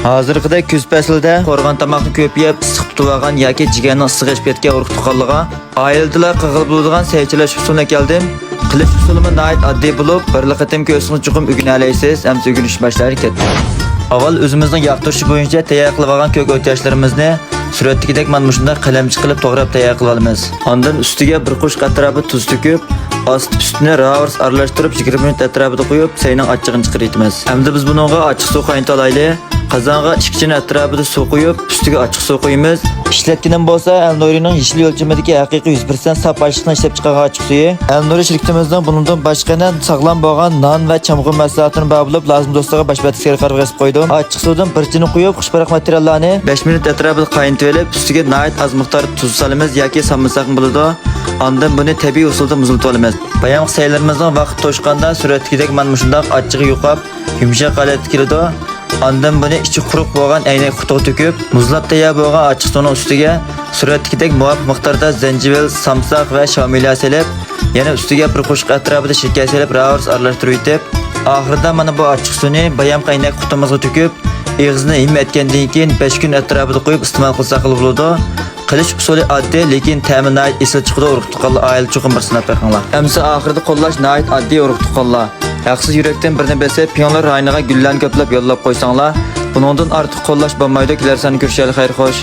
Hozirgidek kuz faslida qo'rg'on tomoqni ko'p yeb, issiq tutib olgan yoki jigarning issiq ichib ketgan urug' tuqqanligiga oilalar qig'il bo'ladigan saychilash usulini keldim. Qilish usulimi nihoyat oddiy bo'lib, bir qatim ko'zingiz chuqum o'rganalaysiz, hamda o'rganish boshlar ketdi. Avval o'zimizning yoqtirish bo'yicha tayyor qilib olgan ko'k o't yoshlarimizni suratdagidek mana shunday qalamchi qilib to'g'rab tayyor qilib olamiz. Ondan ustiga bir qo'shq atrofi tuz to'kib, osti ustini ravrs aralashtirib 20 minut atrofida qo'yib, sayning achchig'ini chiqaramiz. Hamda biz buningga achchiq suv qaynata olaylik. Qozonga ishkichini atrofida suv qo'yib, ustiga achchiq suv qo'yamiz. Ishlatganim bo'lsa, Elnurining yeshil o'lchamidagi haqiqiy 100% saf ochiqni ishlab chiqargan achchiq suvi. Elnuri shirkatimizning bundan boshqana sog'lom bo'lgan non va chamg'ur mahsulotini bog'lab, lozim do'stlarga bashbatisga qarab yasab qo'ydim. Achchiq suvdan bir chini qo'yib, xushbarak materiallarni 5 minut atrofida qaynatib olib, ustiga nihoyat az miqdorda tuz solamiz yoki solmasak bo'ladi. Ondan buni tabiiy usulda muzlatib olamiz. Bayongi saylarimizning vaqt to'shqanda suratdagidek mana shunday achchig'i yo'qab, yumshoq holatga keladi. Ondan buni ichi quruq bo'lgan aynak qutiga to'kib, muzlab tayyor bo'lgan achchiq suvning ustiga suratdagidek muvofiq miqdorda zanjibil, samsoq va shomila solib, yana ustiga bir qo'shq atrofida shakar solib, ravrs aralashtirib yetib, oxirida mana bu achchiq suvni bayongi aynak qutimizga to'kib, og'izni him etgandan keyin 5 kun atrofida qo'yib iste'mol qilsak bo'ladi. Qilish usuli oddiy, lekin ta'mi nihoyat esil chiqadi. Urug' tuqqanlar oila chuqur bir sinab qo'yinglar. Hamsa oxirida qo'llash nihoyat oddiy urug' tuqqanlar. Haqsiz yurakdan birni bilsa, piyonlar rayoniga gullarni ko'plab yo'llab qo'ysanglar, buningdan ortiq qo'llash bo'lmaydi. Kelar seni ko'rishaylik, xayr xo'sh.